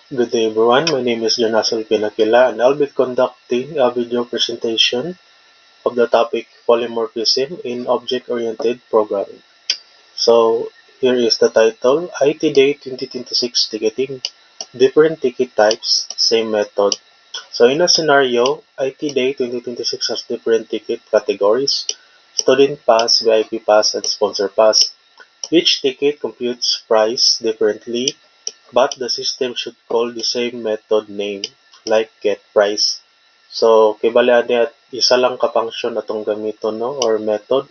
Good day everyone, my name is Jonasol Pinakila and I'll be conducting a video presentation of the topic polymorphism in object-oriented programming. So here is the title, IT Day 2026 Ticketing, Different Ticket Types, Same Method. So in a scenario, IT Day 2026 has different ticket categories, Student Pass, VIP Pass, and Sponsor Pass. Each ticket computes price differently, but the system should call the same method name, like getPrice. So, kibali ani at isa lang ka function atong gamiton no or method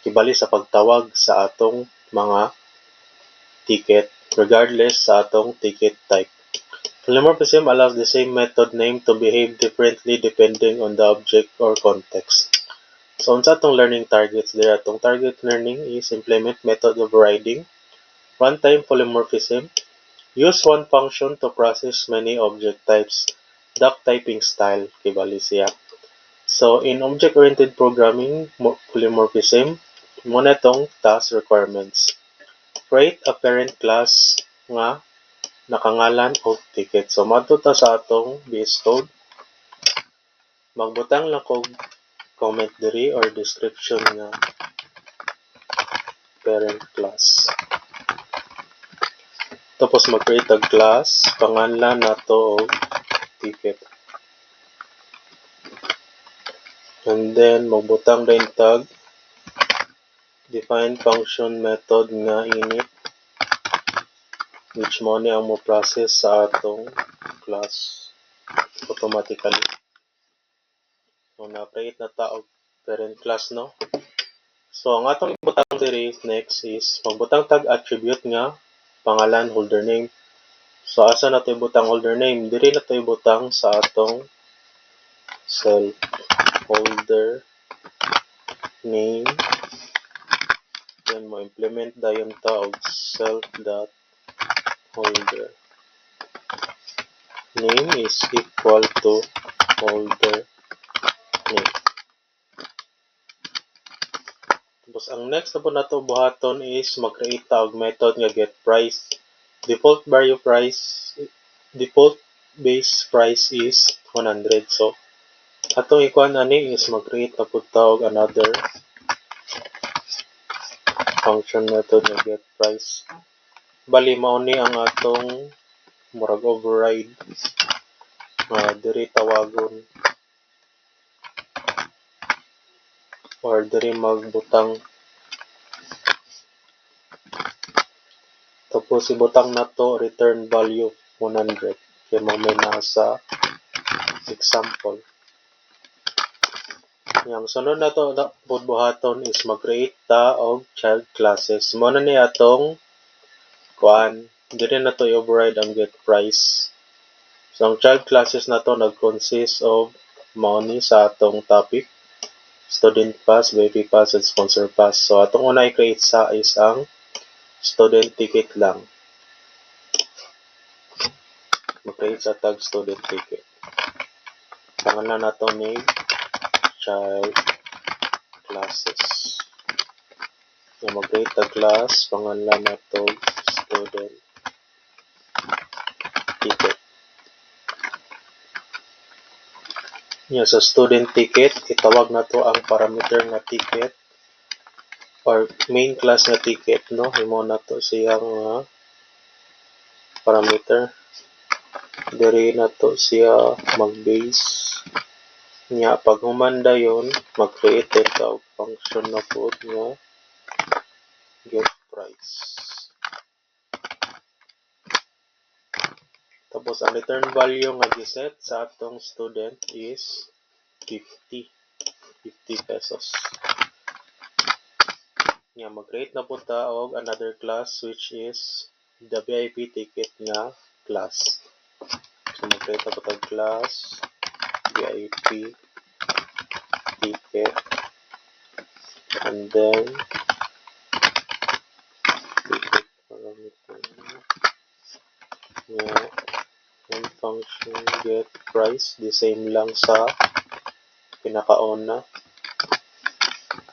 kibali sa pagtawag sa atong mga ticket regardless sa atong ticket type. Polymorphism allows the same method name to behave differently depending on the object or context. So, unsa atong learning targets there? Atong target learning is implement method overriding, runtime polymorphism, use one function to process many object types. Duck typing style, kibali siya. So, in object-oriented programming, polymorphism, muna tong task requirements. Create a parent class nga nakangalan og ticket. So, matuta sa atong base code. Magbutang lang kog comment diri or description nga parent class. Tapos mag-create a class, pangalan nato og ticket. And then, magbutang din tag define function method nga init which mo ni ang mo process sa atong class automatically. So, na-create na ta og parent class, no? So, ang atong ibutang diri next is magbutang tag attribute nga pangalan holder name. So, asa na to ibutang holder name? Diri na to ibutang sa atong self holder name. Then mo implement dayon ta og self.holder name is equal to holder name. Tapos ang next na po nato buhaton is mag-create ta og method nga getPrice. Default base price is 100. So atong ikuan ani is mag-create na pud ta og another function method nga getPrice. Bali mao ni ang atong murag override diri tawagon or diri magbutang tapos ibutang nato return value 100 kay mo may nasa example. Yang sunod nato buhaton is mag-create ta og child classes. Mo na ni atong kuan diri nato i-override ang getPrice. So ang child classes nato nag-consist of mao ni sa atong topic, student pass, VIP pass, and sponsor pass. So atong una i-create sa is ang student ticket lang. Mag-create sa tag student ticket. Pangalan nato ni child classes. So mag-create a class, pangalan nato student ticket. Yeah, sa student ticket, itawag na to ang parameter nga ticket or main class nga ticket, no? Imo na to siyang parameter. Diri na to siya mag-base. Nya pag humanda yon, mag-create ta og function na po nga getPrice. Tapos ang return value nga giset sa atong student is 50 pesos. Nya mag-create na po ta og another class which is the VIP ticket nga class. So mag-create na po ta class VIP ticket and then ticket parameter nya and function getPrice the same lang sa pinakauna.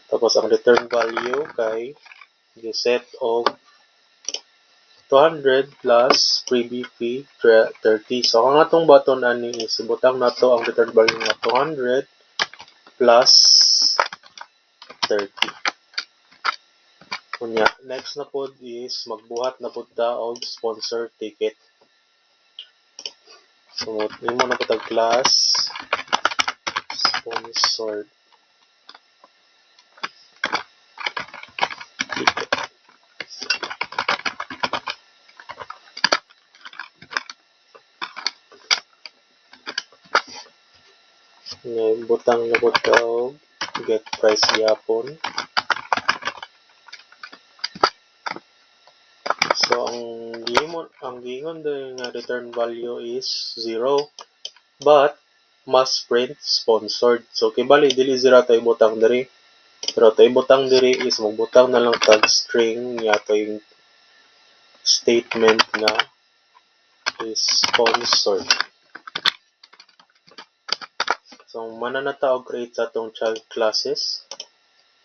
Tapos ang return value kay giset og 200 plus freebie fee 30. So ang atong button ani is ibutang nato ang return value nga 200 plus 30. Kunya, next na pod is magbuhat na pod ta og sponsor ticket. So imo na pod class sponsored ticket. Ngayon, butang na pod ta og get price gyapon. So ang giingon din nga return value is 0 but must print sponsored. So kibali dili zero to ibutang diri. Pero to ibutang diri is magbutang na lang tag string niya to yung statement nga is sponsored. So mananata og create sa atong child classes.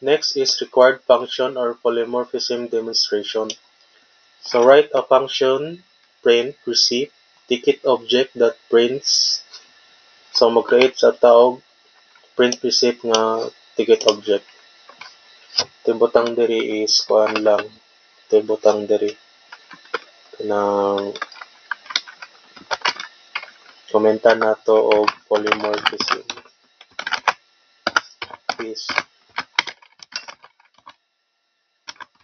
Next is required function or polymorphism demonstration. So write a function print receipt ticket object that prints. So mag-create sa taog print receipt nga ticket object. Tibutang diri is kuan lang. Tibutang diri kanang komenta nato og polymorphism is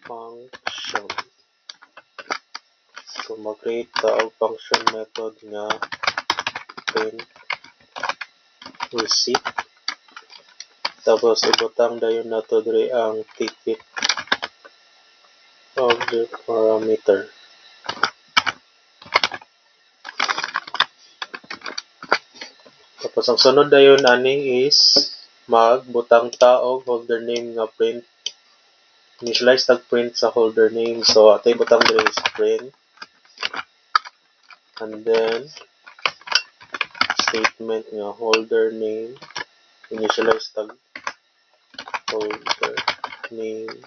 function. So mag-create ta og function method nga print receipt. Tapos ibutang dayon nato diri ang ticket object parameter. Tapos ang sunod dayon ani is magbutang ta og holder name nga print. Initialize tag print sa holder name. So atay butang diri is print and then statement nga holder name. Initialize tag holder name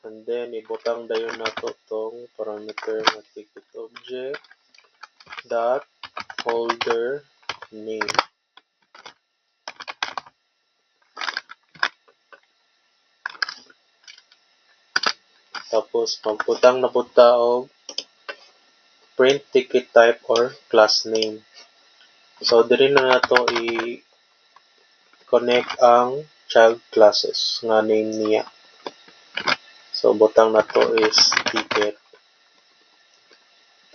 and then ibutang dayon nato tong parameter nga ticket object dot holder name. Tapos magbutang na pud ta og print ticket type or class name. So diri na nato i-connect ang child classes nga name niya. So butang nato is ticket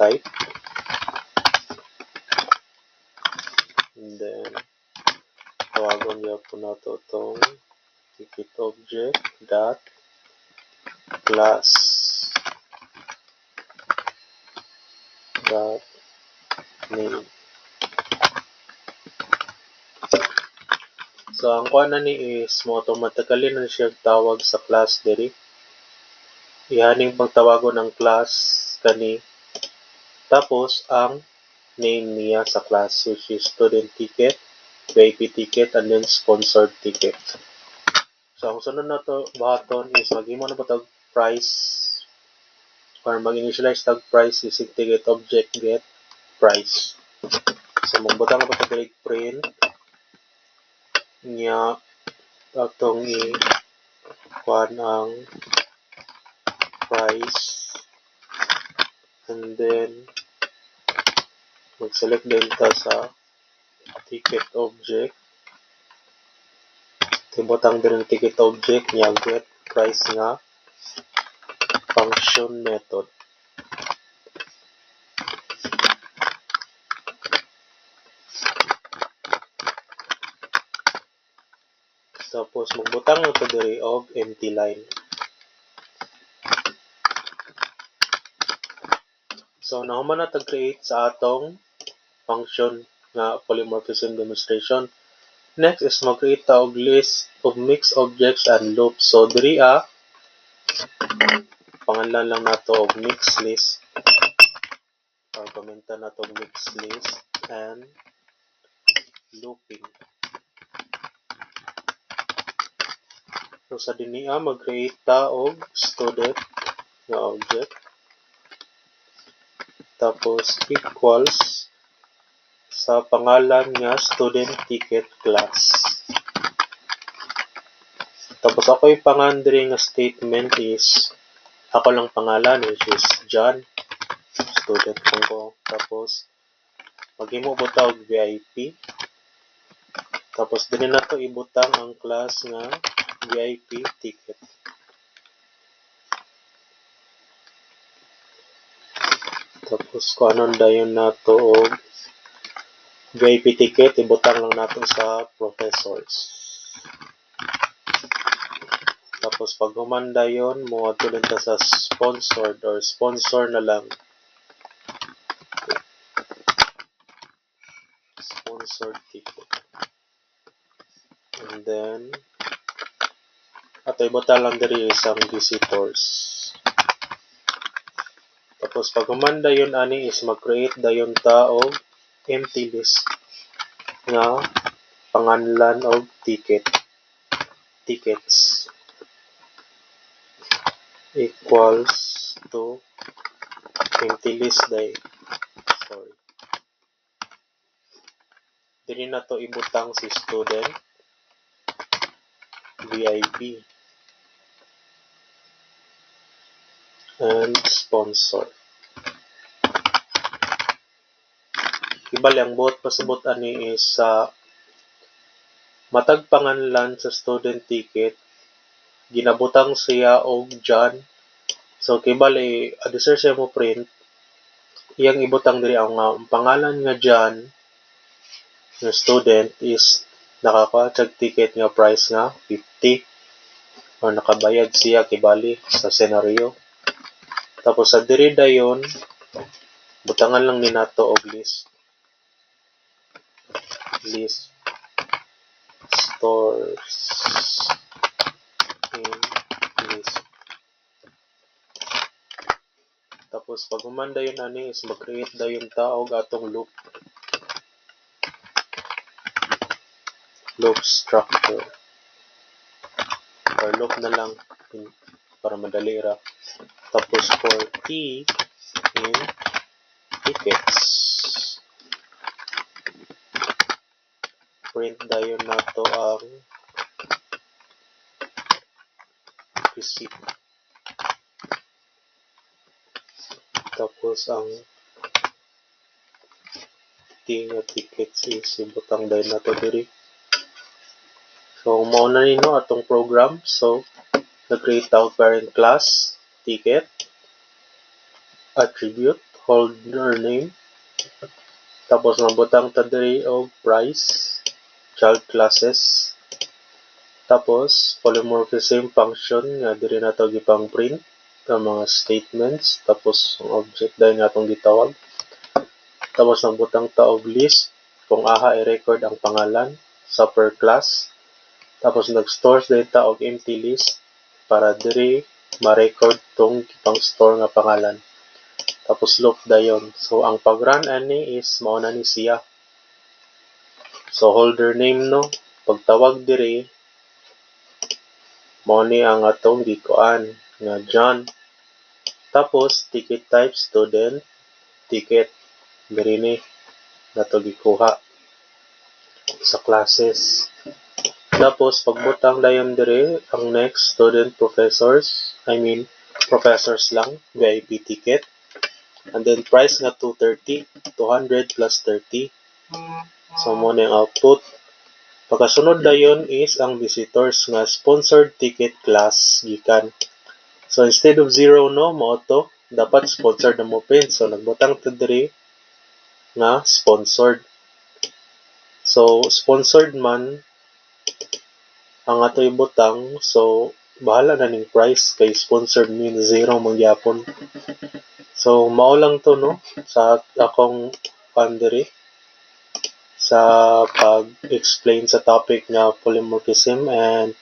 type and then tawagon niya po nato itong ticket object dot class dot name. So ang kuha na ni is mo automatically na siya tawag sa class diri. Ihaning pagtawagon ng class kani tapos ang name niya sa class which is student ticket, VIP ticket, and then sponsored ticket. So ang sunod na to button is maghimo na po tag price or mag-initialize tag price using ticket object get price. So magbutang na po tag direct print niya atong i-kuhan ang price and then mag-select din ta sa ticket object. Tibutang din ang ticket object niya get price nga function method. Tapos magbutang na ito diri og empty line. So nahuman na tag-create sa atong function nga polymorphism demonstration. Next is mag-create ta og list of mixed objects and loops. So diri pangalan lang nato og mixed list. Or komenta nato og mixed list and looping. So sa dinhi mag-create ta og student nga object, tapos equals sa pangalan nga student ticket class. Tapos ako ipangan diri nga statement is ako lang pangalan, which is John, student ko. Tapos maghimo buta og VIP. Tapos dili na to ibutang ang class nga VIP ticket. Tapos kung anon dayon nato og VIP ticket, ibutang lang nato sa professors. Tapos pag humanda yun, mo tulad ta sa sponsored or sponsor na lang. Sponsored ticket. And then, ato ibutang lang diri isang visitors. Tapos pag humanda yun ani is mag-create dayon ta og empty list nga panganlan og tickets equals to empty list day. Sorry. Dili na to ibutang si student VIP and sponsor. Ibali ang buot pasabot ani is sa matag panganlan sa student ticket, ginabutang siya og John. So kibali adisir siya mo print, iyang ibutang diri ang pangalan nga John nga student is nakakuha ticket nga price nga 50 or nakabayad siya kibali sa senaryo. Tapos sa diri dayon butangan lang ni nato og list stores in list. Tapos pag humanda yun ani is mag-create dayon ta og atong loop structure or loop na lang para madali ra. Tapos for t in tickets, print dayon nato ang receipt. Tapos ang t nga tickets is ibutang dayon nato diri. So mao na nino atong program. So nag-create ta og parent class, ticket, attribute, holder name. Tapos mabutang ta diri og price, child classes. Tapos polymorphism function nga diri nato gipang print ang mga statements. Tapos ang object dayon natong gitawag. Tapos nabutang ta og list kung aha i-record ang pangalan sa per class. Tapos nag-store dayon ta og empty list para diri ma-record tong gipang store nga pangalan. Tapos loop dayon. So ang pag-run ani is mao na ni siya. So holder name no, pagtawag diri mao ni ang atong gikuan nga John. Tapos ticket type student ticket diri ni nato gikuha sa classes. Tapos pagbutang dayon diri ang next student professors lang VIP ticket. And then price nga 230, 200 plus 30. So mo na yung output. Pagkasunod dayon is ang visitors nga sponsored ticket class gikan. So instead of 0 no mo to dapat sponsored na mo print. So nagbutang ta diri nga sponsored. So sponsored man ang ato ibutang, so bahala na ning price kay sponsored means 0 man gyapon. So mao lang to no sa akong pandiri sa pag-explain sa topic nga polymorphism, and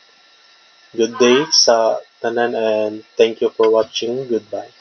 good day sa tanan and thank you for watching. Goodbye.